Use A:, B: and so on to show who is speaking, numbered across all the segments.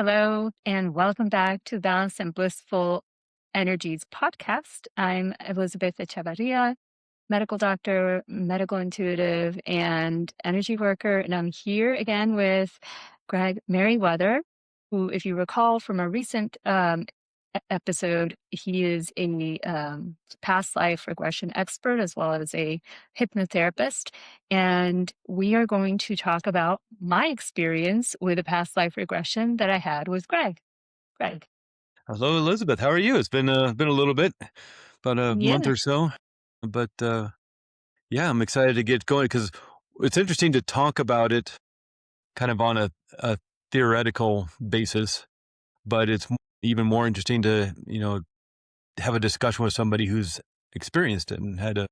A: Hello, and welcome back to Balanced and Blissful Energies podcast. I'm Elizabeth Hechavarria, medical doctor, medical intuitive, and energy worker. And I'm here again with Craig Meriwether, who, if you recall from a recent episode, he is a past life regression expert as well as a hypnotherapist. And we are going to talk about my experience with a past life regression that I had with Greg. Greg.
B: Hello, Elizabeth. How are you? It's been a little bit, about a month
A: Yeah.
B: or so, but yeah, I'm excited to get going because it's interesting to talk about it kind of on a theoretical basis, but even more interesting to have a discussion with somebody who's experienced it and had a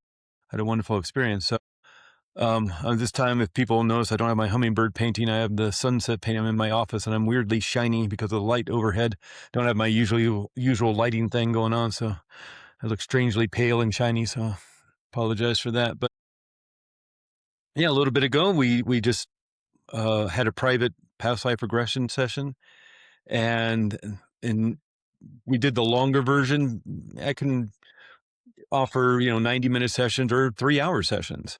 B: wonderful experience. So this time, if people notice, I don't have my hummingbird painting. I have the sunset painting. I'm in my office, and I'm weirdly shiny because of the light overhead. Don't have my usual lighting thing going on, so I look strangely pale and shiny. So apologize for that. But yeah, a little bit ago, we just had a private past life regression session, and we did the longer version. I can offer 90-minute sessions or 3-hour sessions.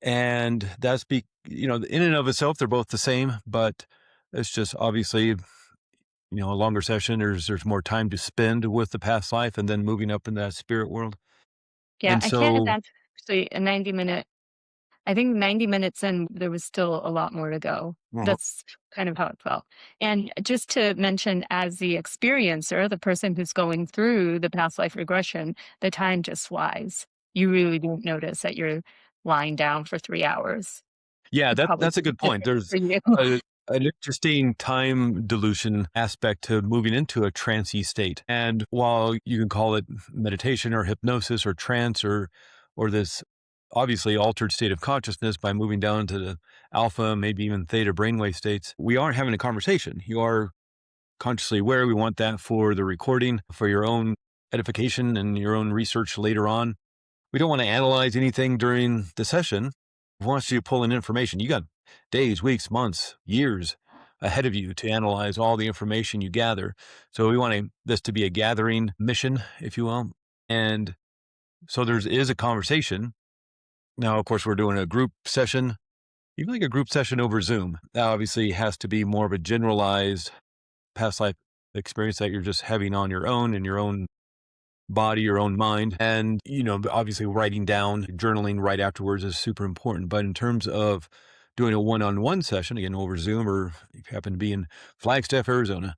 B: And that's in and of itself, they're both the same, but it's just obviously, a longer session. There's more time to spend with the past life and then moving up in that spirit world.
A: Yeah,
B: And
A: I can't
B: so,
A: imagine actually a 90-minute. I think 90 minutes in, there was still a lot more to go.
B: Mhm.
A: That's kind of how it felt. And just to mention, as the experiencer, the person who's going through the past life regression, the time just flies. You really don't notice that you're lying down for 3 hours.
B: yeah,
A: It probably
B: that's a good point.
A: different
B: There's
A: for you.
B: a, an interesting time dilution aspect to moving into a trancey state. And while you can call it meditation or hypnosis or trance or this obviously altered state of consciousness by moving down to the alpha, maybe even theta brainwave states, we are having a conversation. You are consciously aware. We want that for the recording, for your own edification and your own research later on. We don't want to analyze anything during the session. We want you to pull in information. You got days, weeks, months, years ahead of you to analyze all the information you gather. So we want this to be a gathering mission, if you will. And so there is a conversation. Now, of course, we're doing a group session, even like a group session over Zoom. That obviously has to be more of a generalized past life experience that you're just having on your own in your own body, your own mind. And, obviously writing down, journaling right afterwards is super important. But in terms of doing a one-on-one session, again, over Zoom, or if you happen to be in Flagstaff, Arizona,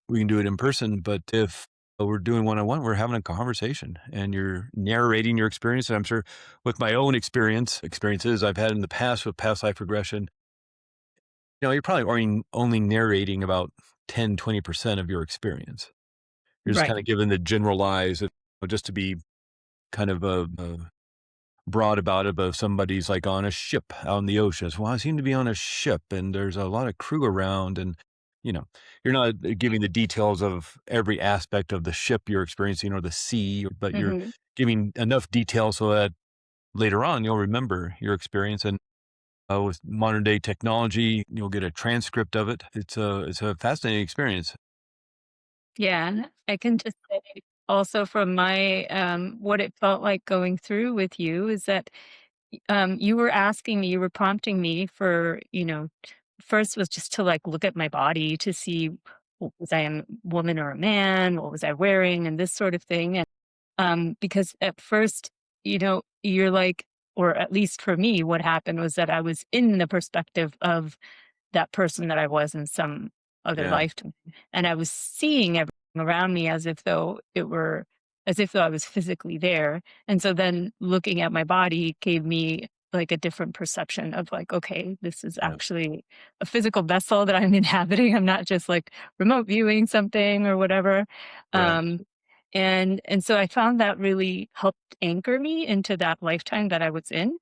B: we can do it in person. But if we're doing one-on-one, we're having a conversation and you're narrating your experience. And I'm sure with my own experiences I've had in the past with past life regression, you're probably only narrating about 10-20% of your experience. You're just
A: Right.
B: kinda given the generalized, just to be kind of, broad about it, but if somebody's, like, on a ship out in the ocean, it's, "Well, I seem to be on a ship, and there's a lot of crew around," and, you know, you're not giving the details of every aspect of the ship you're experiencing or the sea, but you're
A: Hmm.
B: giving enough detail so that later on you'll remember your experience, and, with modern day technology, you'll get a transcript of it. It's a fascinating experience.
A: Yeah. And I can just say also from my, what it felt like going through with you is that you were asking me, you were prompting me for, first was just to like look at my body to see was I a woman or a man, what was I wearing, and this sort of thing. And because at first, you're like, or at least for me, what happened was that I was in the perspective of that person that I was in some other
B: Yeah,
A: lifetime. And I was seeing everything around me as if though I was physically there. And so then looking at my body gave me like a different perception of like, okay, this is
B: yeah,
A: actually a physical vessel that I'm inhabiting. I'm not just like remote viewing something or whatever.
B: right.
A: Um, and so I found that really helped anchor me into that lifetime that I was in.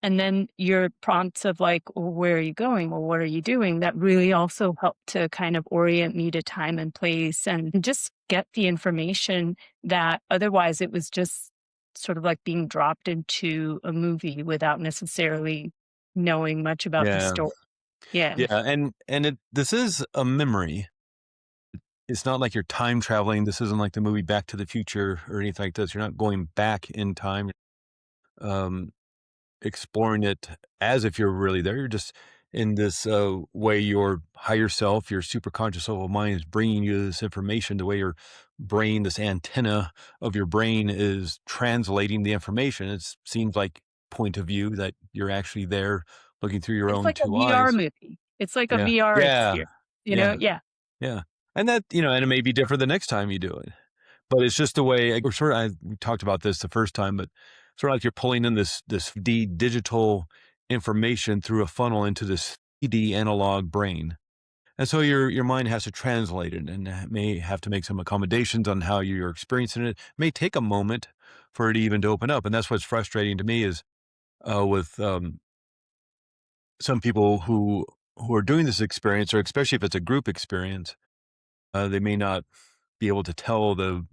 A: And then your prompts of like, well, where are you going? Well, what are you doing? That really also helped to kind of orient me to time and place and just get the information that otherwise it was just sort of like being dropped into a movie without necessarily knowing much about the
B: Yeah.
A: story. Yes.
B: Yeah, and this is a memory. It's not like you're time traveling. This isn't like the movie Back to the Future or anything like this. You're not going back in time, um, exploring it as if you're really there. You're just in this way. Your higher self, your super conscious level mind, is bringing you this information. The way your brain, this antenna of your brain, is translating the information. It seems like point of view that you're actually there, looking through your
A: It's
B: own
A: like a
B: two
A: VR
B: eyes.
A: movie. It's like a
B: Yeah,
A: VR
B: yeah,
A: experience, you
B: yeah,
A: know? Yeah.
B: yeah. And that, and it may be different the next time you do it. But it's just the way, like, we're sort of, we talked about this the first time, but sort of like you're pulling in this digital information through a funnel into this 3D analog brain. And so your mind has to translate it, and may have to make some accommodations on how you're experiencing it. It may take a moment for it even to open up. And that's what's frustrating to me is with some people who are doing this experience, or especially if it's a group experience, they may not be able to tell the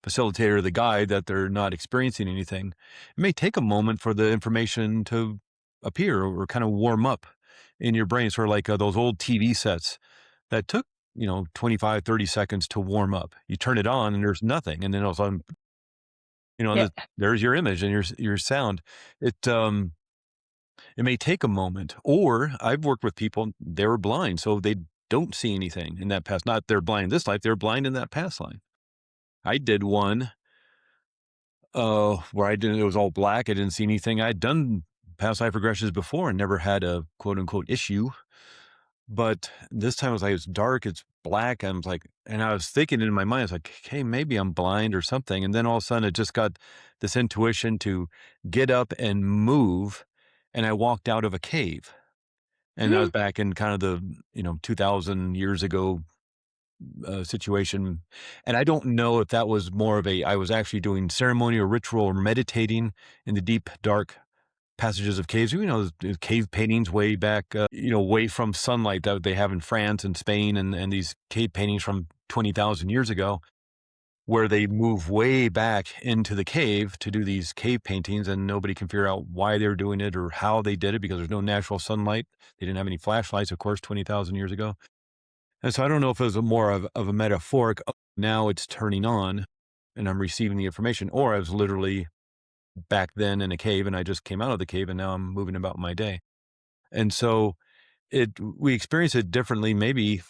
B: facilitator, the guide, that they're not experiencing anything. It may take a moment for the information to appear or kind of warm up in your brain, sort of like those old TV sets that took, 25, 30 seconds to warm up. You turn it on and there's nothing. And then all of a sudden,
A: Yeah.
B: there's your image and your sound. It, it may take a moment. Or I've worked with people, they were blind, so they don't see anything in that past. Not they're blind in this life, they're blind in that past life. I did one where I didn't, it was all black. I didn't see anything. I'd done past life regressions before and never had a quote unquote issue. But this time it was like, it's dark, it's black. I was like, and I was thinking in my mind, I was like, hey, maybe I'm blind or something. And then all of a sudden it just got this intuition to get up and move. And I walked out of a cave. And I was
A: Mhm.
B: back in kind of the, 2000 years ago situation. And I don't know if that was more of I was actually doing ceremony or ritual or meditating in the deep, dark passages of caves. The cave paintings way back, way from sunlight that they have in France and Spain, and these cave paintings from 20,000 years ago, where they move way back into the cave to do these cave paintings, and nobody can figure out why they're doing it or how they did it because there's no natural sunlight. They didn't have any flashlights, of course, 20,000 years ago. And so I don't know if it was more of a metaphoric, "Oh, now it's turning on and I'm receiving the information," or I was literally back then in a cave and I just came out of the cave and now I'm moving about my day. And so we experience it differently, maybe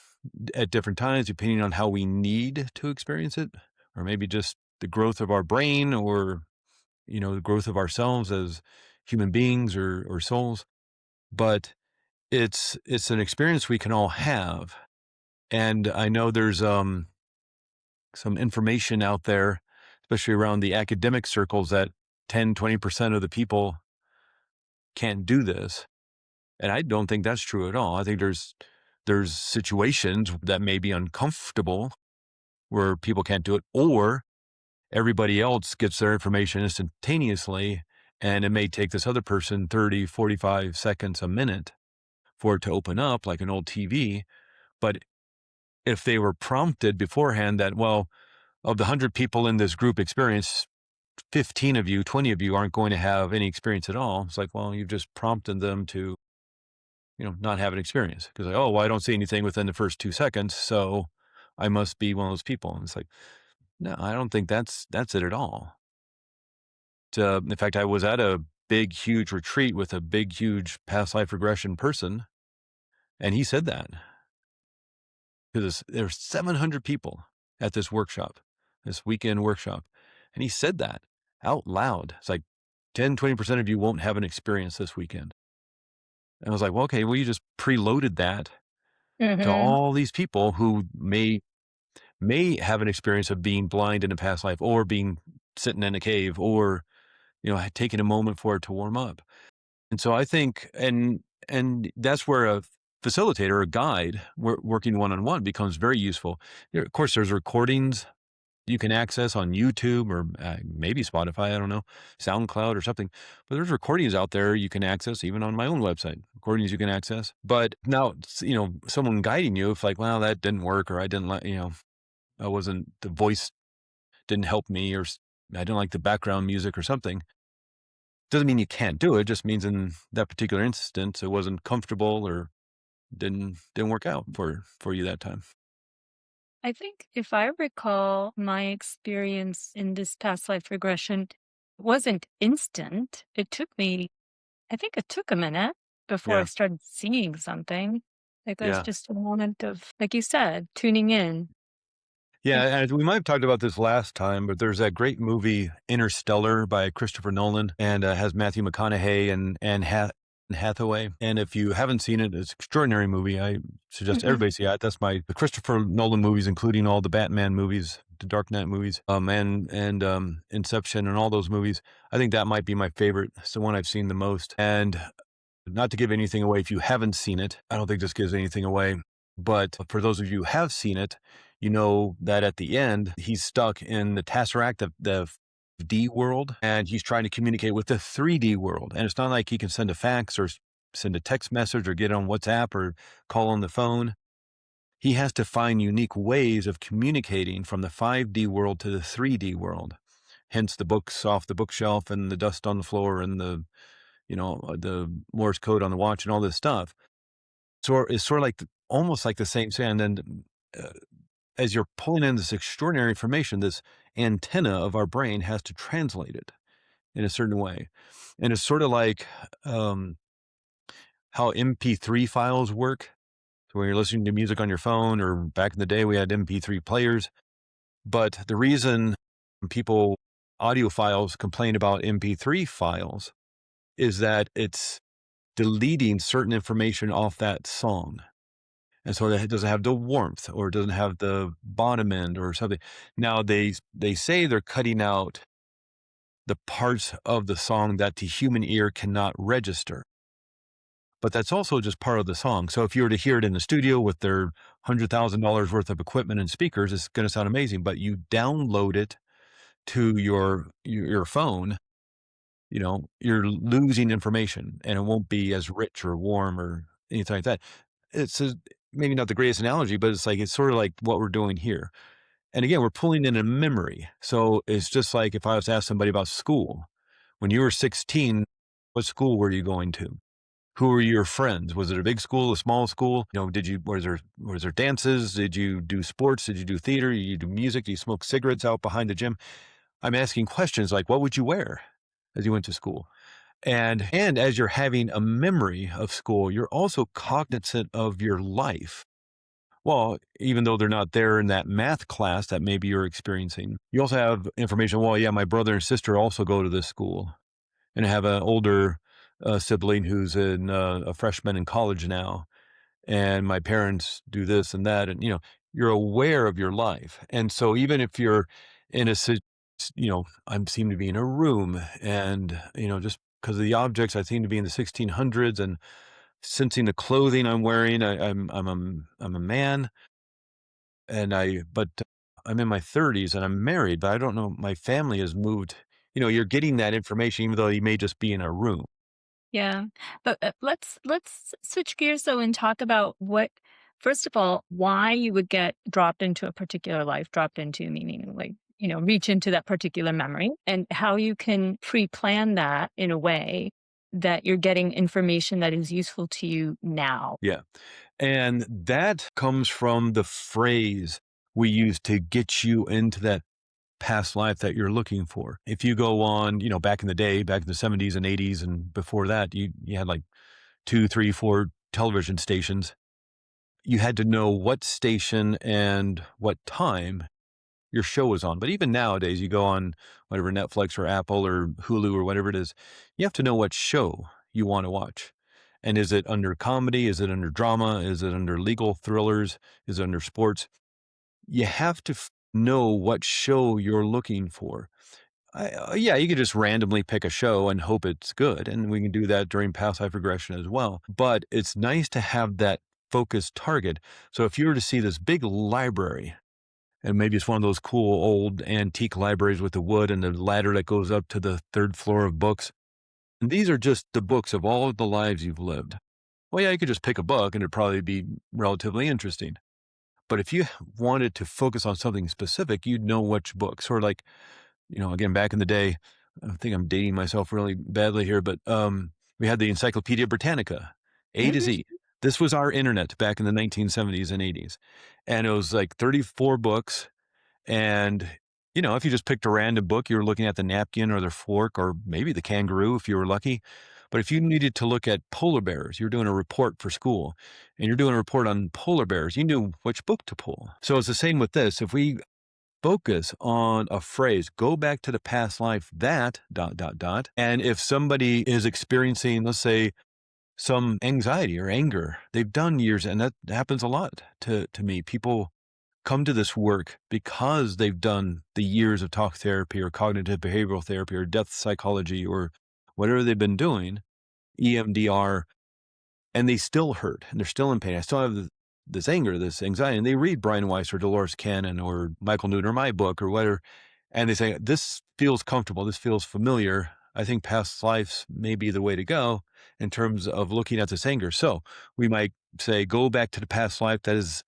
B: at different times, depending on how we need to experience it, or maybe just the growth of our brain, or, the growth of ourselves as human beings or souls. But it's an experience we can all have. And I know there's, some information out there, especially around the academic circles, that 10, 20% of the people can't do this. And I don't think that's true at all. I think there's situations that may be uncomfortable where people can't do it, or everybody else gets their information instantaneously. And it may take this other person 30, 45 seconds, a minute for it to open up like an old TV. But if they were prompted beforehand that, well, of the 100 people in this group experience, 15 of you, 20 of you aren't going to have any experience at all. It's like, well, you've just prompted them to, not have an experience because, like, oh, well, I don't see anything within the first 2 seconds. So I must be one of those people. And it's like, no, I don't think that's it at all. In fact, I was at a big, huge retreat with a big, huge past life regression person. And he said that because there's 700 people at this workshop, this weekend workshop. And he said that out loud. It's like 10, 20% of you won't have an experience this weekend. And I was like, well, okay, well, you just preloaded that to
A: Mhm.
B: all these people who may have an experience of being blind in a past life, or being sitting in a cave, or, taking a moment for it to warm up. And so I think, and that's where a facilitator, a guide, working one-on-one becomes very useful. Of course, there's recordings you can access on YouTube, or maybe Spotify, I don't know, SoundCloud or something. But there's recordings out there you can access, even on my own website, recordings you can access. But now, someone guiding you, if like, well, that didn't work, or I didn't like, I wasn't, the voice didn't help me, or I didn't like the background music or something. Doesn't mean you can't do it. Just means in that particular instance, it wasn't comfortable, or didn't work out for you that time.
A: I think if I recall my experience in this past life regression wasn't instant. It took me, I think it took a minute before I
B: Yeah.
A: started seeing something. Like there's
B: Yeah.
A: just a moment of, like you said, tuning in.
B: Yeah,
A: Like,
B: and we might have talked about this last time, but there's that great movie Interstellar by Christopher Nolan, and has Matthew McConaughey and Hathaway. And if you haven't seen it, it's an extraordinary movie. I suggest
A: mm-mm,
B: everybody see it. That's the Christopher Nolan movies, including all the Batman movies, the Dark Knight movies, and Inception, and all those movies. I think that might be my favorite. It's the one I've seen the most. And not to give anything away if you haven't seen it. I don't think this gives anything away. But for those of you who have seen it, you know that at the end, he's stuck in the Tesseract, the D world, and he's trying to communicate with the 3D world. And it's not like he can send a fax or send a text message or get on WhatsApp or call on the phone. He has to find unique ways of communicating from the 5D world to the 3D world. Hence the books off the bookshelf and the dust on the floor and the Morse code on the watch and all this stuff. So it's sort of like almost like the same thing. And then uh, as you're pulling in this extraordinary information, this antenna of our brain has to translate it in a certain way. And it's sort of like how MP3 files work. So when you're listening to music on your phone, or back in the day, we had MP3 players. But the reason people, audiophiles, complain about MP3 files is that it's deleting certain information off that song. And so that it doesn't have the warmth, or it doesn't have the bottom end or something. Now they say they're cutting out the parts of the song that the human ear cannot register, but that's also just part of the song. So if you were to hear it in the studio with their $100,000 worth of equipment and speakers, it's going to sound amazing. But you download it to your phone, you're losing information, and it won't be as rich or warm or anything like that. Maybe not the greatest analogy, but it's sort of like what we're doing here. And again, we're pulling in a memory. So it's just like if I was to ask somebody about school, when you were 16, what school were you going to? Who were your friends? Was it a big school, a small school? Was there dances? Did you do sports? Did you do theater? Did you do music? Did you smoke cigarettes out behind the gym? I'm asking questions like, what would you wear as you went to school? And as you're having a memory of school, you're also cognizant of your life. Well, even though they're not there in that math class that maybe you're experiencing, you also have information. Well, yeah, my brother and sister also go to this school, and I have an older sibling who's a freshman in college now, and my parents do this and that, and you're aware of your life. And so even if you're in I seem to be in a room, and just because of the objects, I seem to be in the 1600s, and sensing the clothing I'm wearing, I'm a man, but I'm in my 30s and I'm married, but I don't know, my family has moved. You're getting that information even though you may just be in a room.
A: yeah. But let's switch gears though and talk about what, first of all, why you would get dropped into a particular life, dropped into meaning like, reach into that particular memory, and how you can pre-plan that in a way that you're getting information that is useful to you now.
B: Yeah. And that comes from the phrase we use to get you into that past life that you're looking for. If you go on, back in the day, back in the 70s and 80s and before that, you had like two, three, four television stations. You had to know what station and what time your show was on. But even nowadays, you go on whatever Netflix or Apple or Hulu or whatever it is, you have to know what show you want to watch. And is it under comedy? Is it under drama? Is it under legal thrillers? Is it under sports? You have to know what show you're looking for. Yeah, you could just randomly pick a show and hope it's good. And we can do that during past life regression as well. But it's nice to have that focused target. So if you were to see this big library, and maybe it's one of those cool old antique libraries with the wood and the ladder that goes up to the third floor of books, and these are just the books of all of the lives you've lived. Well, yeah, you could just pick a book and it'd probably be relatively interesting. But if you wanted to focus on something specific, you'd know which book. Sort of like, again, back in the day, I think I'm dating myself really badly here, but we had the Encyclopedia Britannica, A to
A: Mhm.
B: Z. This was our internet back in the 1970s and 80s. And it was like 34 books. And, if you just picked a random book, you were looking at the napkin or the fork or maybe the kangaroo if you were lucky. But if you needed to look at polar bears, you're doing a report for school and you're doing a report on polar bears, you knew which book to pull. So it's the same with this. If we focus on a phrase, go back to the past life that dot, dot, dot. And if somebody is experiencing, let's say, some anxiety or anger, they've done years, and that happens a lot to me. People come to this work because they've done the years of talk therapy or cognitive behavioral therapy or depth psychology or whatever they've been doing, EMDR, and they still hurt and they're still in pain. I still have this anger, this anxiety, and they read Brian Weiss or Dolores Cannon or Michael Newton or my book or whatever, and they say, this feels comfortable. This feels familiar. I think past lives may be the way to go in terms of looking at this anger. So we might say, go back to the past life that is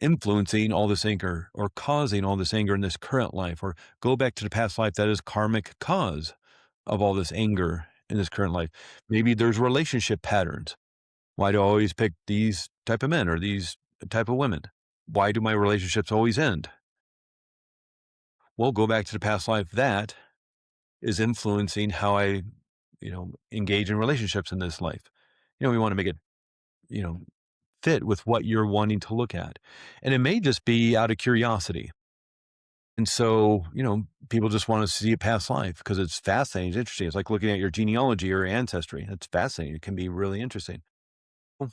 B: influencing all this anger or causing all this anger in this current life, or go back to the past life that is karmic cause of all this anger in this current life. Maybe there's relationship patterns. Why do I always pick these type of men or these type of women? Why do my relationships always end? Well, go back to the past life that is influencing how I, engage in relationships in this life. We want to make it, you know, fit with what you're wanting to look at. And it may just be out of curiosity. And so, people just want to see a past life because it's fascinating. It's interesting. It's like looking at your genealogy or ancestry. It's fascinating. It can be really interesting. Well,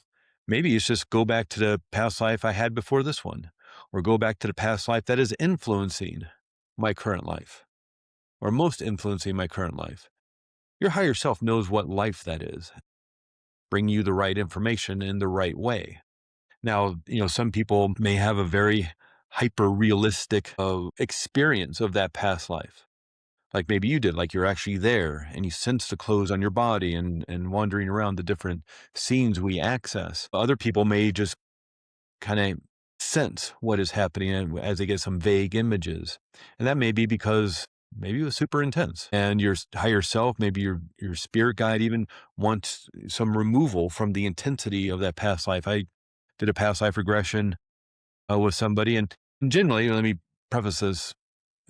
B: maybe it's just go back to the past life I had before this one, or go back to the past life that is influencing my current life, or most influencing my current life. Your higher self knows what life that is, bring you the right information in the right way. Now, some people may have a very hyper realistic experience of that past life. Like maybe you did, like you're actually there and you sense the clothes on your body and wandering around the different scenes we access. Other people may just kind of sense what is happening as they get some vague images. And that may be because maybe it was super intense and your higher self, maybe your spirit guide even wants some removal from the intensity of that past life. I did a past life regression with somebody, and generally, let me preface this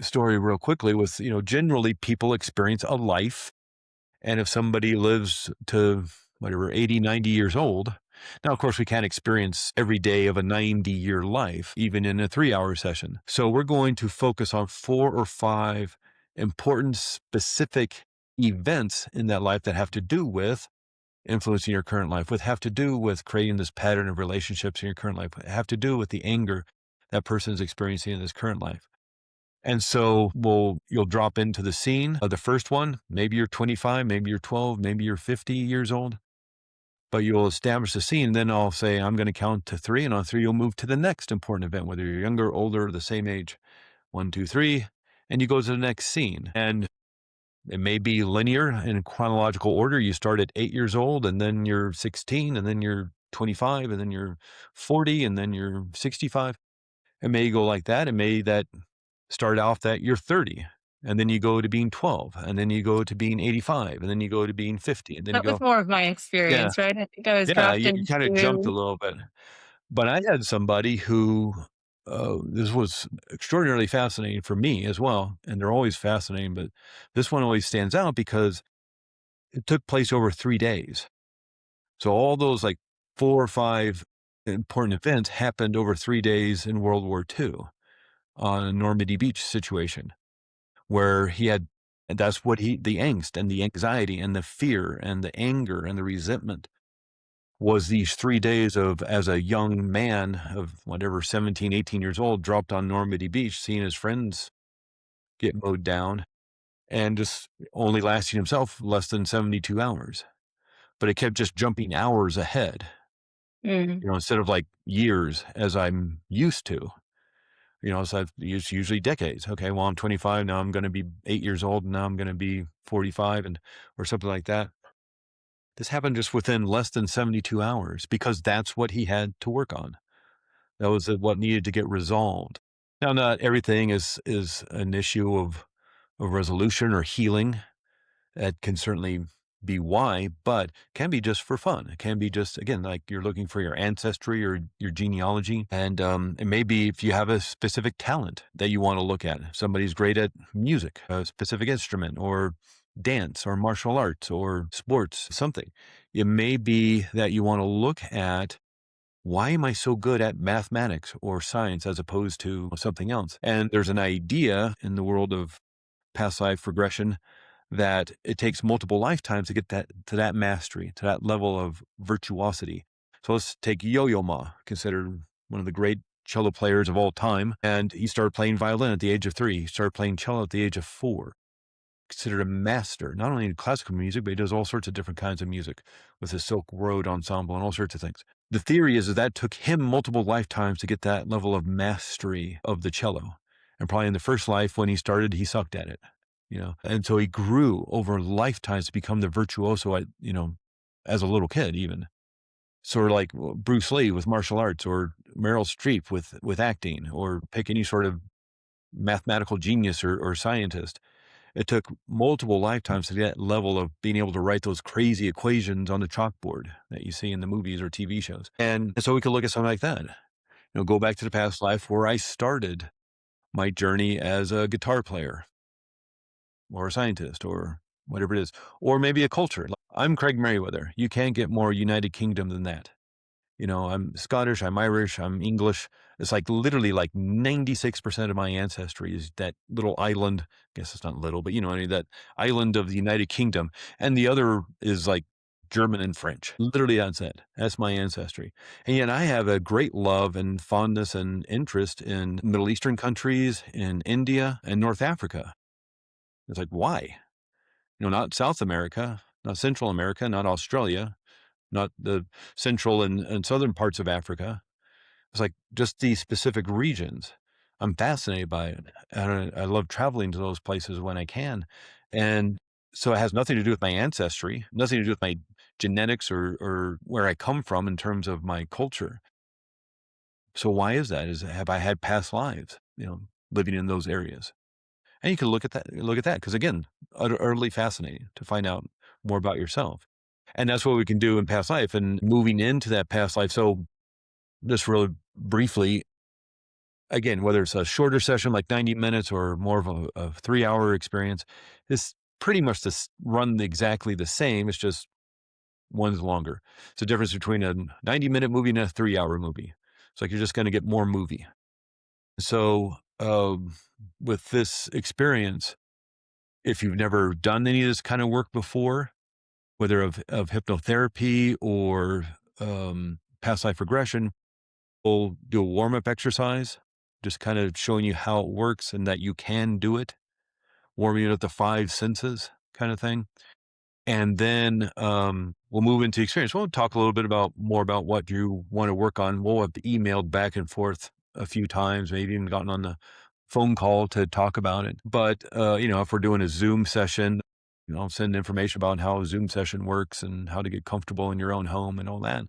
B: story real quickly with, generally people experience a life. And if somebody lives to whatever, 80, 90 years old, now, of course, we can't experience every day of a 90-year life, even in a 3-hour session. So we're going to focus on 4 or 5 important specific events in that life that have to do with influencing your current life, would have to do with creating this pattern of relationships in your current life, have to do with the anger that person is experiencing in this current life. And so you'll drop into the scene of the first one. Maybe you're 25, maybe you're 12, maybe you're 50 years old, but you'll establish the scene. Then I'll say, I'm going to count to 3, and on 3, you'll move to the next important event, whether you're younger, older, the same age. 1, 2, 3, and you go to the next scene. And it may be linear in chronological order. You start at 8 years old, and then you're 16, and then you're 25, and then you're 40, and then you're 65. It may go like that. It may that start off that you're 30, and then you go to being 12, and then you go to being 85, and then you go to being 50, and then you
A: That was
B: go,
A: more of my
B: yeah,
A: experience, right? I think I was
B: yeah,
A: dropped
B: you kind of jumped a
A: into
B: little bit. But I had somebody who, this was extraordinarily fascinating for me as well, and they're always fascinating, but this one always stands out because it took place over 3 days. So all those like 4 or 5 important events happened over 3 days in World War II on a Normandy beach situation where and that's what the angst and the anxiety and the fear and the anger and the resentment was these 3 days of, as a young man of whatever, 17, 18 years old, dropped on Normandy beach, seeing his friends get mowed down and just only lasting himself less than 72 hours. But it kept just jumping hours ahead,
A: mm,
B: instead of like years as I'm used to, so it's usually decades. Okay, well, I'm 25 now, I'm going to be 8 years old, and now I'm going to be 45 or something like that. This happened just within less than 72 hours because that's what he had to work on. That was what needed to get resolved. Now, not everything is an issue of resolution or healing. That can certainly be why, but can be just for fun. It can be just, again, like you're looking for your ancestry or your genealogy. And it may be if you have a specific talent that you want to look at. If somebody's great at music, a specific instrument, or dance, or martial arts, or sports, something. It may be that you want to look at, why am I so good at mathematics or science as opposed to something else? And there's an idea in the world of past life regression that it takes multiple lifetimes to get that to that mastery, to that level of virtuosity. So let's take Yo-Yo Ma, considered one of the great cello players of all time. And he started playing violin at the age of 3. He started playing cello at the age of 4. Considered a master, not only in classical music, but he does all sorts of different kinds of music with his Silk Road Ensemble and all sorts of things. The theory is that took him multiple lifetimes to get that level of mastery of the cello. And probably in the first life when he started, he sucked at it, and so he grew over lifetimes to become the virtuoso as a little kid, even. Sort of like Bruce Lee with martial arts, or Meryl Streep with acting, or pick any sort of mathematical genius or scientist. It took multiple lifetimes to get that level of being able to write those crazy equations on the chalkboard that you see in the movies or TV shows. And so we could look at something like that. Go back to the past life where I started my journey as a guitar player or a scientist or whatever it is, or maybe a culture. I'm Craig Meriwether. You can't get more United Kingdom than that. I'm Scottish, I'm Irish, I'm English. It's like literally like 96% of my ancestry is that little island. I guess it's not little, but that island of the United Kingdom. And the other is like German and French. Literally, that's it. That's my ancestry. And yet I have a great love and fondness and interest in Middle Eastern countries, in India and North Africa. It's like, why? Not South America, not Central America, not Australia, not the central and southern parts of Africa. It's like just these specific regions. I'm fascinated by it. And I love traveling to those places when I can. And so it has nothing to do with my ancestry, nothing to do with my genetics or where I come from in terms of my culture. So why is that? Have I had past lives, living in those areas? And you can look at that, because again, utterly fascinating to find out more about yourself. And that's what we can do in past life and moving into that past life. So just really briefly, again, whether it's a shorter session like 90 minutes or more of a 3-hour experience, it's pretty much run exactly the same. It's just one's longer. It's the difference between a 90-minute movie and a 3-hour movie. It's like you're just going to get more movie. So with this experience, if you've never done any of this kind of work before, whether of hypnotherapy or past life regression, we'll do a warm-up exercise, just kind of showing you how it works and that you can do it, warming up the 5 senses kind of thing. And then we'll move into experience. We'll talk a little bit more about what you want to work on. We'll have emailed back and forth a few times, maybe even gotten on the phone call to talk about it. But, if we're doing a Zoom session, I'll send information about how a Zoom session works and how to get comfortable in your own home and all that.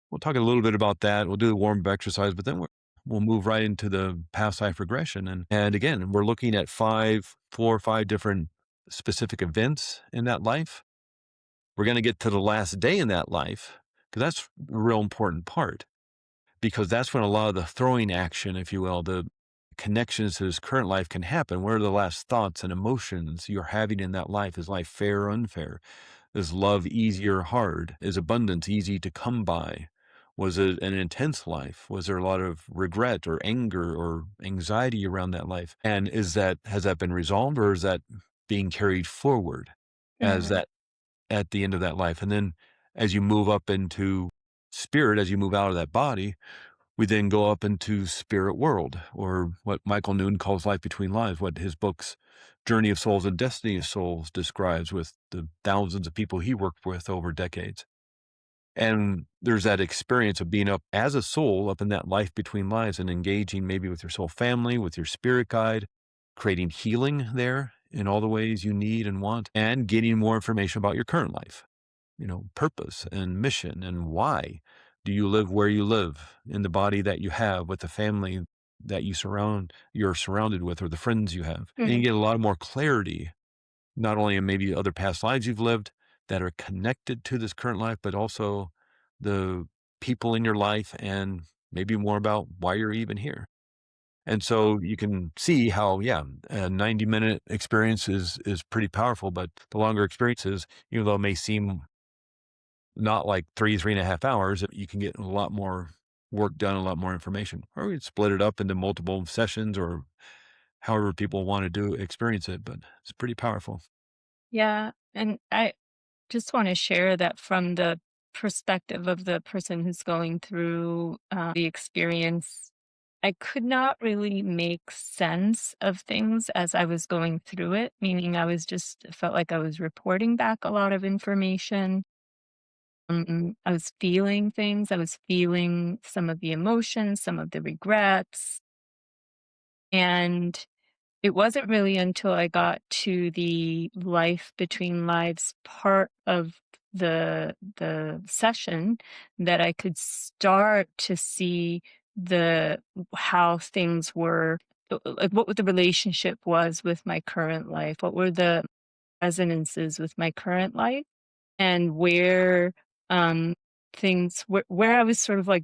B: We'll talk a little bit about that. We'll do the warm-up exercise, but then we'll move right into the past life regression. And again, we're looking at 4 or 5 different specific events in that life. We're going to get to the last day in that life, because that's the real important part, because that's when a lot of the throwing action, if you will, the connections to this current life can happen. What are the last thoughts and emotions you're having in that life? Is life fair or unfair? Is love easy or hard? Is abundance easy to come by? Was it an intense life? Was there a lot of regret or anger or anxiety around that life? And has that been resolved, or is that being carried forward as
A: Mhm.
B: that at the end of that life? And then as you move up into spirit, as you move out of that body, we then go up into spirit world, or what Michael Noon calls life between lives, what his books Journey of Souls and Destiny of Souls describes with the thousands of people he worked with over decades. And there's that experience of being up as a soul up in that life between lives and engaging maybe with your soul family, with your spirit guide, creating healing there in all the ways you need and want, and getting more information about your current life, purpose and mission, and why do you live where you live in the body that you have, with the family that you're surrounded with, or the friends you have. And you
A: Mhm.
B: get a lot more clarity not only in maybe other past lives you've lived that are connected to this current life, but also the people in your life and maybe more about why you're even here. And so you can see how, yeah, a 90-minute experience is pretty powerful, but the longer experiences, even though it may seem not like 3.5 hours, you can get a lot more work done, a lot more information. Or we split it up into multiple sessions or however people want to do experience it, but it's pretty powerful.
A: Yeah, and I just want to share that from the perspective of the person who's going through the experience. I could not really make sense of things as I was going through it, meaning I was just felt like I was reporting back a lot of information. I was feeling things. I was feeling some of the emotions, some of the regrets. And it wasn't really until I got to the life between lives part of the session that I could start to see the how things were, like what the relationship was with my current life, what were the resonances with my current life, and where um where I was sort of like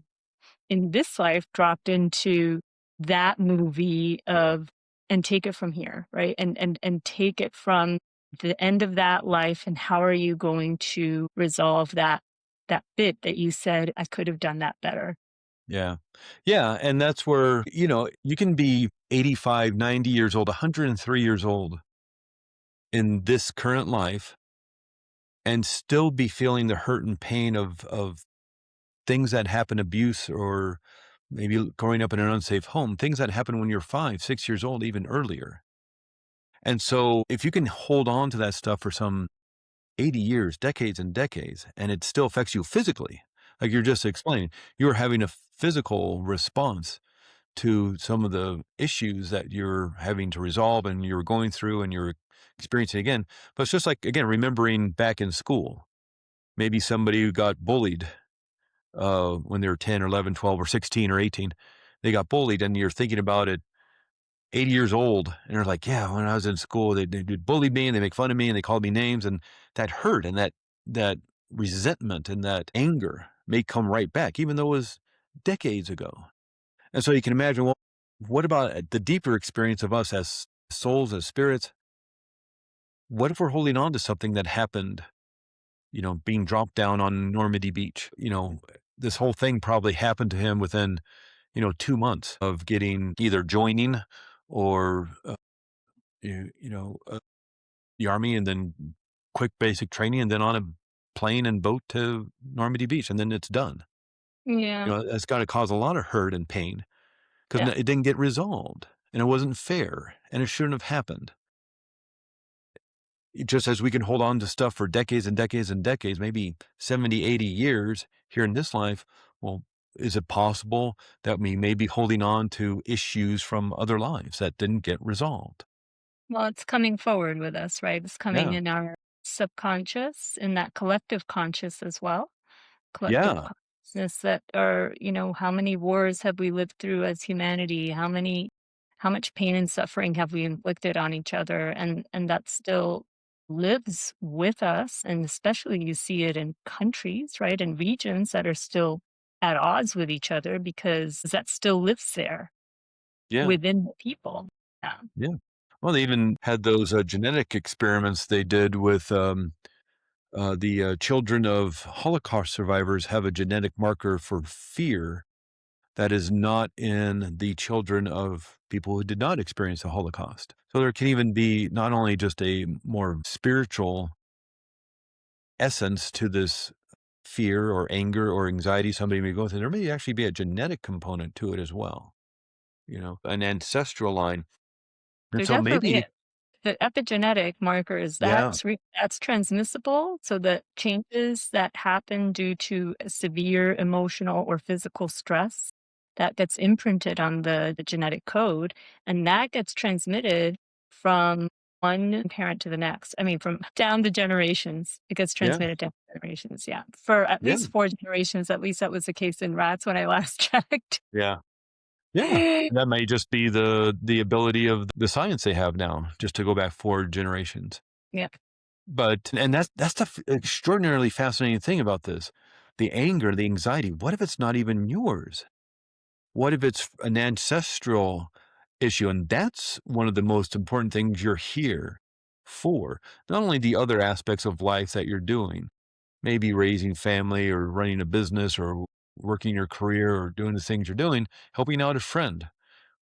A: in this life dropped into that movie of and take it from here, right? And take it from the end of that life, and how are you going to resolve that bit that you said I could have done that better.
B: Yeah. Yeah. And that's where, you can be 85, 90 years old, 103 years old in this current life and still be feeling the hurt and pain of things that happen, abuse, or maybe growing up in an unsafe home, things that happen when you're 5, 6 years old, even earlier. And so if you can hold on to that stuff for some 80 years, decades and decades, and it still affects you physically, like you're just explaining, you're having a physical response to some of the issues that you're having to resolve and you're going through and you're experiencing again. But it's just like, again, remembering back in school, maybe somebody who got bullied when they were 10 or 11, 12 or 16 or 18, they got bullied and you're thinking about it 80 years old. And they're like, yeah, when I was in school, they bullied me and they make fun of me and they called me names. And that hurt and that resentment and that anger may come right back, even though it was decades ago. And so you can imagine, well, what about the deeper experience of us as souls, as spirits? What if we're holding on to something that happened, being dropped down on Normandy Beach? This whole thing probably happened to him within, 2 months of getting either joining or, the army and then quick basic training and then on a plane and boat to Normandy Beach and then it's done.
A: Yeah.
B: That's got to cause a lot of hurt and pain because
A: Yeah.
B: it didn't get resolved and it wasn't fair and it shouldn't have happened. Just as we can hold on to stuff for decades and decades and decades, maybe 70, 80 years here in this life, well, is it possible that we may be holding on to issues from other lives that didn't get resolved?
A: Well, it's coming forward with us, right? It's coming
B: Yeah.
A: in our subconscious, in that collective conscious as well. Collective
B: Yeah.
A: consciousness that are, how many wars have we lived through as humanity? How much pain and suffering have we inflicted on each other? And that still lives with us. And especially you see it in countries, right? In regions that are still at odds with each other because that still lives there
B: Yeah.
A: within the people. Yeah.
B: Yeah. Well, they even had those genetic experiments they did with the children of Holocaust survivors have a genetic marker for fear that is not in the children of people who did not experience the Holocaust. So there can even be not only just a more spiritual essence to this fear or anger or anxiety somebody may go through, there may actually be a genetic component to it as well, an ancestral line. And
A: There
B: so
A: definitely
B: maybe,
A: is. The epigenetic markers,
B: yeah,
A: that's transmissible, so the changes that happen due to a severe emotional or physical stress, that gets imprinted on the genetic code, and that gets transmitted from one parent to the next. I mean, from down the generations, it gets
B: yeah,
A: transmitted down generations, yeah. For at
B: yeah,
A: least 4 generations, at least that was the case in rats when I last checked.
B: yeah. Yeah, that may just be the ability of the science they have now, just to go back 4 generations.
A: Yeah.
B: But and that's the extraordinarily fascinating thing about this. The anger, the anxiety, what if it's not even yours? What if it's an ancestral issue? And that's one of the most important things you're here for. Not only the other aspects of life that you're doing, maybe raising family or running a business or working your career or doing the things you're doing, helping out a friend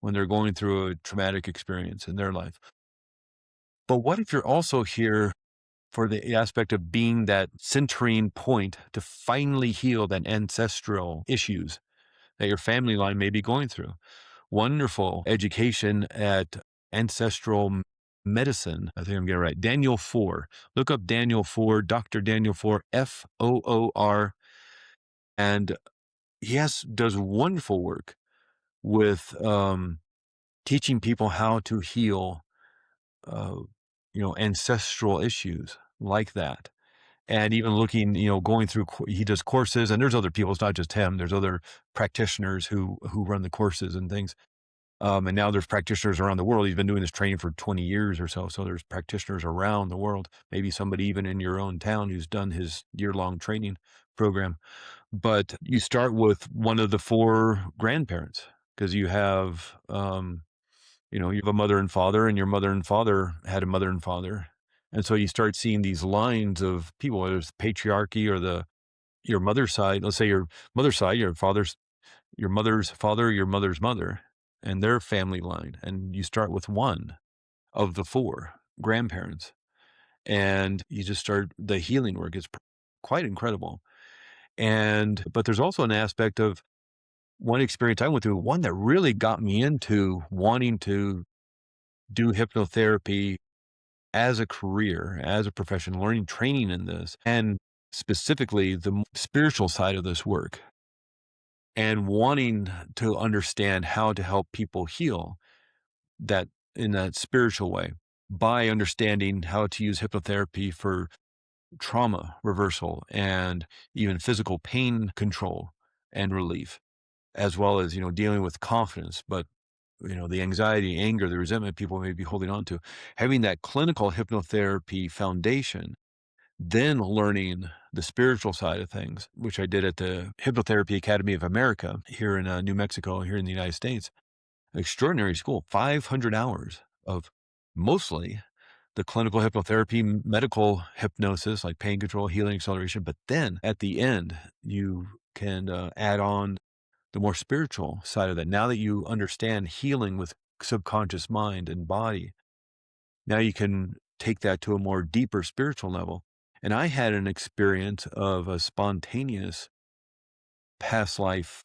B: when they're going through a traumatic experience in their life. But what if you're also here for the aspect of being that centering point to finally heal that ancestral issues that your family line may be going through? Wonderful education at Ancestral Medicine. I think I'm getting it right. Daniel Four. Look up Daniel Four, Dr. Daniel Four, Foor. And does wonderful work with teaching people how to heal, uh, ancestral issues like that. And even looking, going through, he does courses, and there's other people. It's not just him. There's other practitioners who run the courses and things. And now there's practitioners around the world. He's been doing this training for 20 years or so. So there's practitioners around the world, maybe somebody even in your own town who's done his year-long training program. But you start with one of the four grandparents because you have a mother and father, and your mother and father had a mother and father. And so you start seeing these lines of people, whether it's patriarchy or your mother's side. Let's say your mother's side, your mother's father, your mother's mother, and their family line. And you start with one of the four grandparents, and you just start the healing work. It's quite incredible. But there's also an aspect of one experience I went through, one that really got me into wanting to do hypnotherapy as a career, as a profession, learning training in this, and specifically the spiritual side of this work, and wanting to understand how to help people heal that in that spiritual way by understanding how to use hypnotherapy for trauma reversal and even physical pain control and relief, as well as, dealing with confidence, but the anxiety, anger, the resentment people may be holding on to, having that clinical hypnotherapy foundation, then learning the spiritual side of things, which I did at the Hypnotherapy Academy of America here in New Mexico, here in the United States. Extraordinary school, 500 hours of mostly the clinical hypnotherapy, medical hypnosis, like pain control, healing, acceleration. But then at the end, you can add on the more spiritual side of that. Now that you understand healing with subconscious mind and body, now you can take that to a more deeper spiritual level. And I had an experience of a spontaneous past life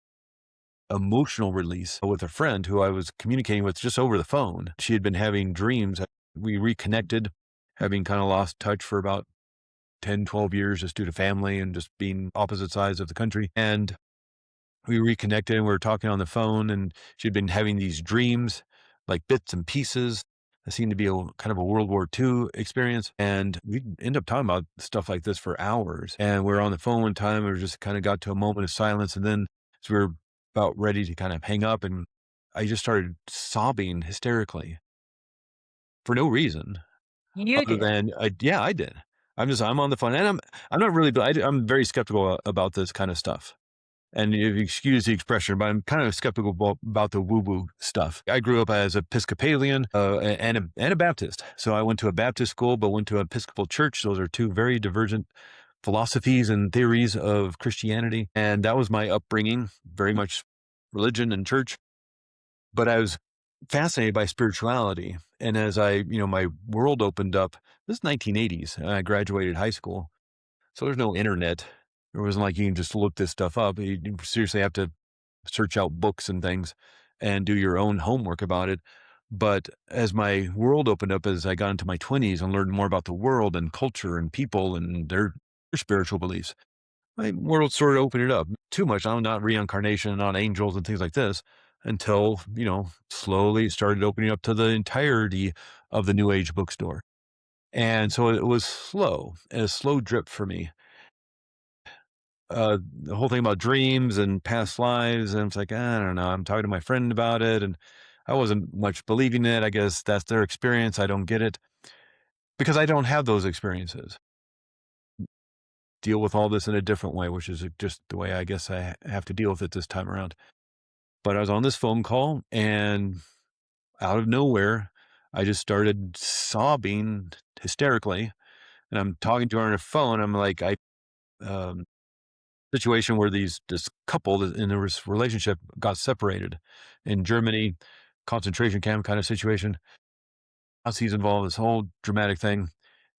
B: emotional release with a friend who I was communicating with just over the phone. She had been having dreams. We reconnected, having kind of lost touch for about 10, 12 years just due to family and just being opposite sides of the country. And we reconnected and we were talking on the phone, and she'd been having these dreams, like bits and pieces. It seemed to be a kind of a World War II experience. And we end up talking about stuff like this for hours. And we were on the phone one time, and we just kind of got to a moment of silence. And then as we were about ready to kind of hang up, and I just started sobbing hysterically for no reason
A: You
B: other
A: did.
B: than, yeah, I did. I'm on the phone, and I'm not really, I'm very skeptical about this kind of stuff. And if you excuse the expression, but I'm kind of skeptical about the woo-woo stuff. I grew up as Episcopalian and a Baptist. So I went to a Baptist school, but went to an Episcopal church. Those are two very divergent philosophies and theories of Christianity. And that was my upbringing, very much religion and church. But I was fascinated by spirituality. And as my world opened up, this is 1980s, and I graduated high school. So there's no internet. It wasn't like you can just look this stuff up. You seriously have to search out books and things and do your own homework about it. But as my world opened up, as I got into my 20s and learned more about the world and culture and people and their spiritual beliefs, my world sort of opened it up. Too much. I'm not reincarnation, not angels and things like this until, slowly started opening up to the entirety of the New Age bookstore. And so it was slow and a slow drip for me. The whole thing about dreams and past lives, and it's like, I don't know, I'm talking to my friend about it, and I wasn't much believing it. I guess that's their experience. I don't get it. because I don't have those experiences. Deal with all this in a different way, which is just the way I guess I have to deal with it this time around. But I was on this phone call and out of nowhere, I just started sobbing hysterically. And I'm talking to her on the phone. I'm like, um, situation where this couple in this relationship got separated in Germany, concentration camp kind of situation. He's involved in this whole dramatic thing,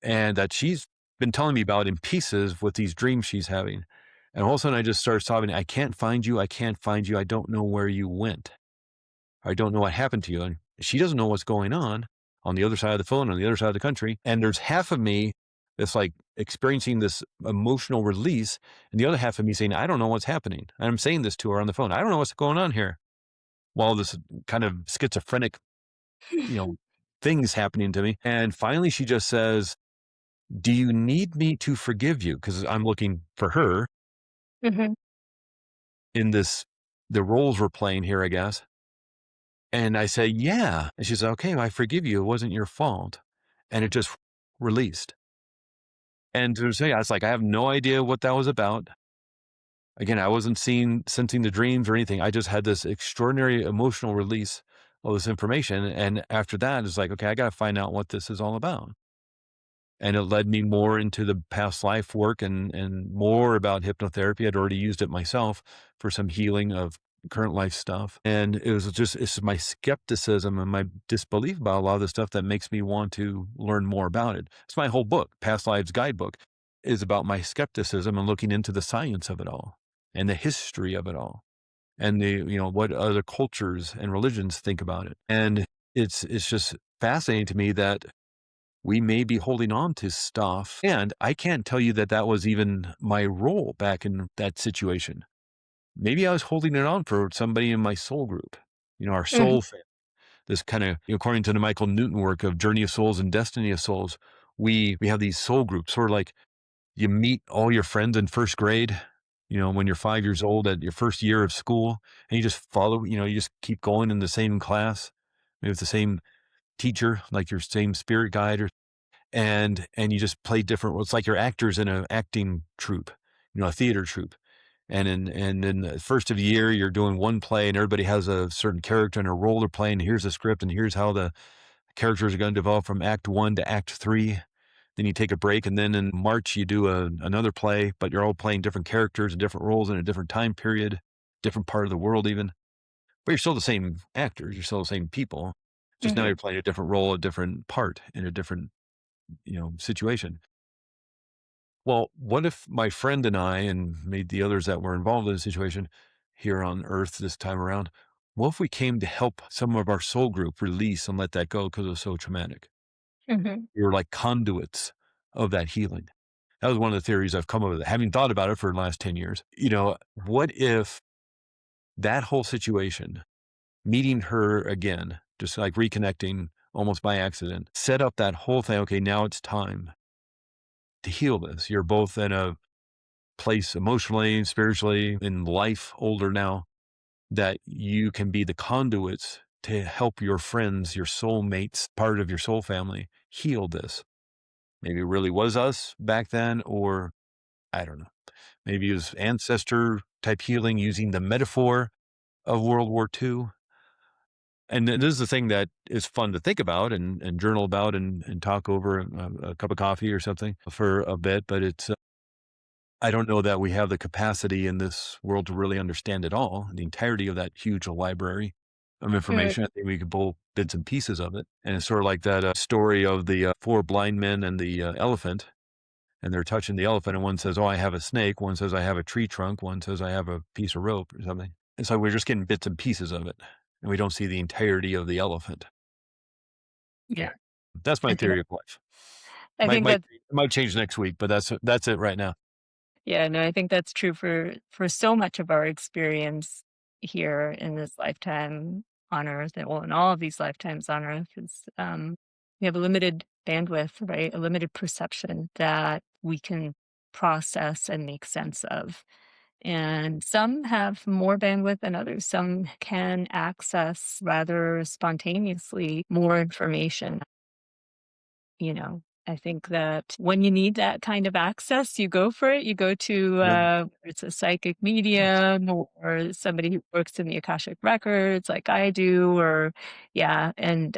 B: and that she's been telling me about in pieces with these dreams she's having. And all of a sudden, I just started sobbing. I can't find you. I can't find you. I don't know where you went. I don't know what happened to you. And she doesn't know what's going on the other side of the phone, on the other side of the country. And there's half of me that's like experiencing this emotional release, and the other half of me saying, I don't know what's happening. And I'm saying this to her on the phone. I don't know what's going on here. While this kind of schizophrenic, you know, things happening to me. And finally, she just says, do you need me to forgive you? Because I'm looking for her
A: Mhm.
B: in this, the roles we're playing here, I guess. And I say, yeah. And she said, okay, I forgive you. It wasn't your fault. And it just released. And to say, I was like, I have no idea what that was about. Again, I wasn't sensing the dreams or anything. I just had this extraordinary emotional release of this information. And after that, it's like, okay, I got to find out what this is all about. And it led me more into the past life work and more about hypnotherapy. I'd already used it myself for some healing of current life stuff. And it was just, it's my skepticism and my disbelief about a lot of the stuff that makes me want to learn more about it. It's my whole book, Past Lives Guidebook, is about my skepticism and looking into the science of it all and the history of it all and what other cultures and religions think about it. And it's just fascinating to me that we may be holding on to stuff. And I can't tell you that that was even my role back in that situation. Maybe I was holding it on for somebody in my soul group, our
A: Mhm.
B: soul family. This kind of, according to the Michael Newton work of Journey of Souls and Destiny of Souls, we have these soul groups, sort of like you meet all your friends in first grade, when you're 5 years old at your first year of school, and you just follow, you just keep going in the same class, maybe with the same teacher, like your same spirit guide or and you just play different roles. It's like you're actors in a acting troupe, a theater troupe. And in the first of the year, you're doing one play, and everybody has a certain character and a role they're playing. Here's the script, and here's how the characters are going to develop from Act 1 to Act 3. Then you take a break, and then in March you do another play, but you're all playing different characters and different roles in a different time period, different part of the world, even. But you're still the same actors. You're still the same people. Just now
A: Mhm.
B: you're playing a different role, a different part in a different situation. Well, what if my friend and I, and maybe the others that were involved in the situation here on Earth this time around, what if we came to help some of our soul group release and let that go because it was so traumatic?
A: Mhm.
B: We were like conduits of that healing. That was one of the theories I've come up with, having thought about it for the last 10 years. What if that whole situation, meeting her again, just like reconnecting almost by accident, set up that whole thing? Okay, now it's time to heal this. You're both in a place emotionally, spiritually, in life, older now, that you can be the conduits to help your friends, your soulmates, part of your soul family heal this. Maybe it really was us back then, or I don't know. Maybe it was ancestor type healing using the metaphor of World War II. And this is the thing that is fun to think about and journal about and talk over a cup of coffee or something for a bit. But I don't know that we have the capacity in this world to really understand it all, the entirety of that huge library of
A: Mm.
B: information. I think we could pull bits and pieces of it. And it's sort of like that story of the four blind men and the elephant, and they're touching the elephant, and one says, oh, I have a snake. One says, I have a tree trunk. One says, I have a piece of rope or something. It's like we're just getting bits and pieces of it, and we don't see the entirety of the elephant.
A: Yeah.
B: That's
A: I
B: my
A: think
B: theory of life.
A: I
B: Might
A: think
B: might
A: that
B: might change next week, but that's it right now.
A: yeah, no, I think that's true for so much of our experience here in this lifetime on Earth, and well, in all of these lifetimes on Earth, is we have a limited bandwidth, right? A limited perception that we can process and make sense of. And some have more bandwidth than others. Some can access rather spontaneously more information, you know. I think that when you need that kind of access, you go for it. You go to,
B: Yep.
A: it's a psychic medium or somebody who works in the Akashic records like I do, or yeah, and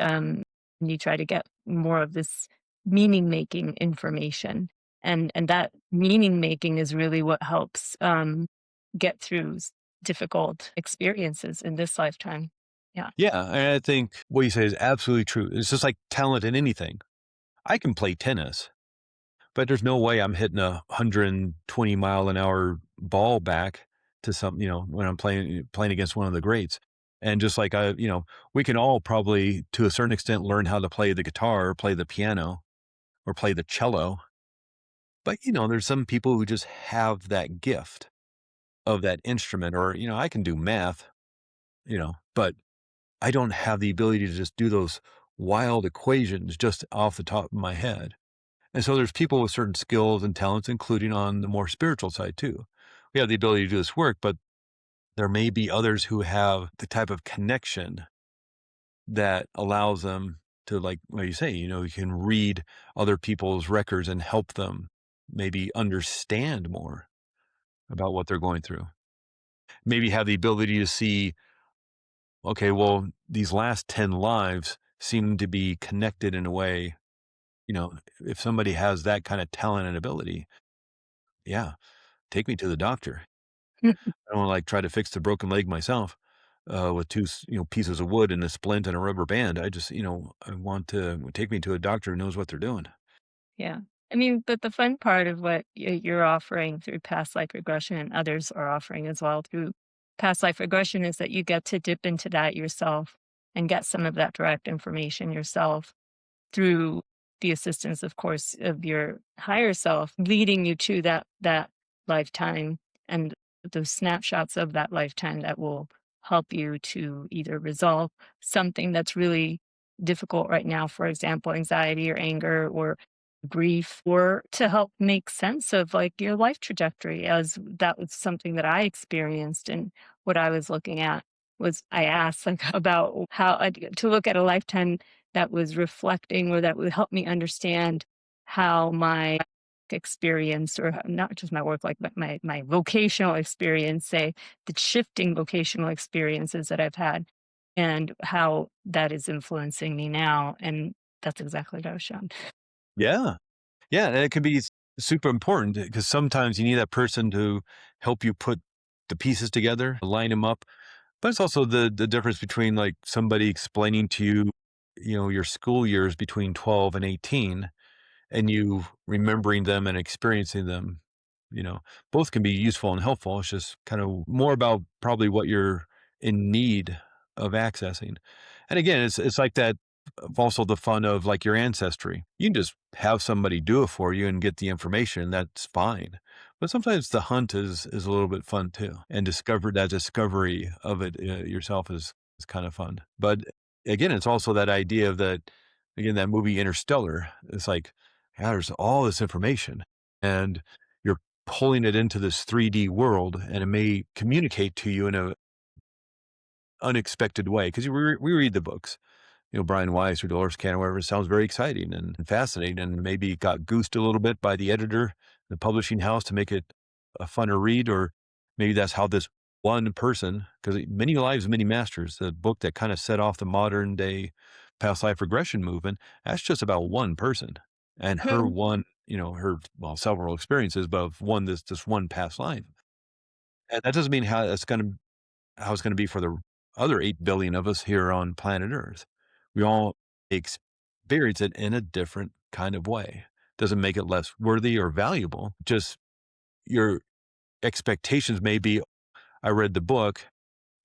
A: you try to get more of this meaning making information. And that meaning making is really what helps get through difficult experiences in this lifetime. Yeah.
B: Yeah, and I think what you say is absolutely true. It's just like talent in anything. I can play tennis, but there's no way I'm hitting 120-mile-an-hour ball back to some, when I'm playing against one of the greats. And just like we can all probably, to a certain extent, learn how to play the guitar, or play the piano, or play the cello. But there's some people who just have that gift of that instrument, or I can do math, but I don't have the ability to just do those wild equations just off the top of my head. And so there's people with certain skills and talents, including on the more spiritual side too. We have the ability to do this work, but there may be others who have the type of connection that allows them to, like what you say, you can read other people's records and help them maybe understand more about what they're going through. Maybe have the ability to see, okay, well, these last 10 lives seem to be connected in a way. If somebody has that kind of talent and ability, yeah, take me to the doctor. I don't wanna, like, try to fix the broken leg myself, with 2 pieces of wood and a splint and a rubber band. I just, I want to take me to a doctor who knows what they're doing.
A: Yeah. I mean, but the fun part of what you're offering through past life regression and others are offering as well through past life regression is that you get to dip into that yourself and get some of that direct information yourself through the assistance, of course, of your higher self, leading you to that lifetime and those snapshots of that lifetime that will help you to either resolve something that's really difficult right now, for example, anxiety or anger or grief, or to help make sense of like your life trajectory, as that was something that I experienced. And what I was looking at was I asked like about how to look at a lifetime that was reflecting or that would help me understand how my experience, or not just my work life, but my vocational experience, say the shifting vocational experiences that I've had and how that is influencing me now. And that's exactly what I was shown.
B: Yeah. Yeah, and it can be super important because sometimes you need that person to help you put the pieces together, line them up. But it's also the difference between, like, somebody explaining to you, your school years between 12 and 18, and you remembering them and experiencing them, you know, both can be useful and helpful. It's just kind of more about probably what you're in need of accessing. And again, it's like that also the fun of like your ancestry. You can just have somebody do it for you and get the information. That's fine. But sometimes the hunt is a little bit fun too. And that discovery of it yourself is kind of fun. But again, it's also that idea of that, again, that movie Interstellar. It's like, yeah, there's all this information and you're pulling it into this 3D world and it may communicate to you in a unexpected way because we read the books, Brian Weiss or Dolores Cannon, whatever. It sounds very exciting and fascinating, and maybe got goosed a little bit by the editor, the publishing house to make it a funner read, or maybe that's how this one person, because Many Lives, Many Masters, the book that kind of set off the modern day past life regression movement, that's just about one person and her one, well, several experiences, but of one, this one past life. And that doesn't mean how it's gonna be for the other 8 billion of us here on planet Earth. We all experience it in a different kind of way. Doesn't make it less worthy or valuable, just your expectations may be, "I read the book,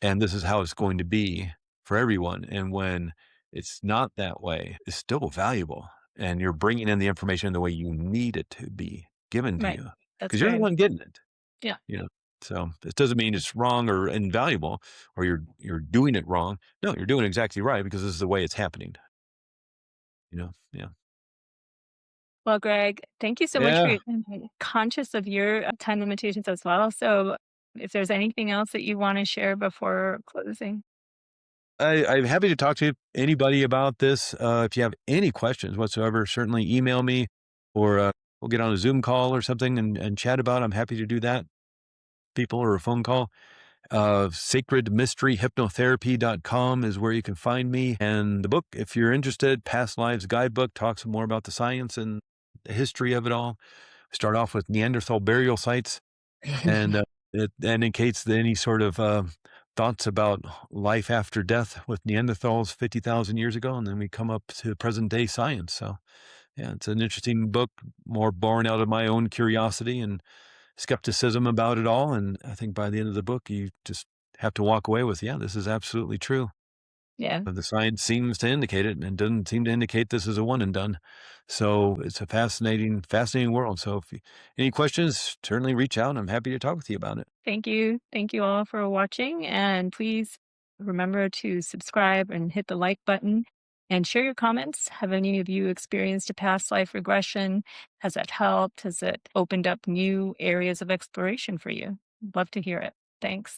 B: and this is how it's going to be for everyone," and when it's not that way, it's still valuable, and you're bringing in the information the way you need it to be given to
A: Right.
B: you
A: That's
B: because 'cause you're the
A: very
B: one getting it.
A: yeah.
B: You know, so this doesn't mean it's wrong or invaluable or you're doing it wrong. No, you're doing it exactly right because this is the way it's happening, Yeah.
A: Well, Greg, thank you so much for
B: Yeah.
A: your time. I'm conscious of your time limitations as well. So if there's anything else that you want to share before closing.
B: I'm happy to talk to anybody about this. If you have any questions whatsoever, certainly email me or we'll get on a Zoom call or something and chat about it. I'm happy to do that. People or a phone call. Sacredmysteryhypnotherapy.com is where you can find me. And the book, if you're interested, Past Lives Guidebook, talks more about the science and the history of it all. Start off with Neanderthal burial sites, and it indicates that any sort of thoughts about life after death with Neanderthals 50,000 years ago, and then we come up to present day science. So, yeah, it's an interesting book, more born out of my own curiosity and skepticism about it all. And I think by the end of the book, you just have to walk away with, yeah, this is absolutely true.
A: Yeah.
B: But the science seems to indicate it and doesn't seem to indicate this is a one and done. So it's a fascinating, fascinating world. So if you, any questions, certainly reach out. I'm happy to talk with you about it.
A: Thank you. Thank you all for watching. And please remember to subscribe and hit the like button and share your comments. Have any of you experienced a past life regression? Has that helped? Has it opened up new areas of exploration for you? Love to hear it. Thanks.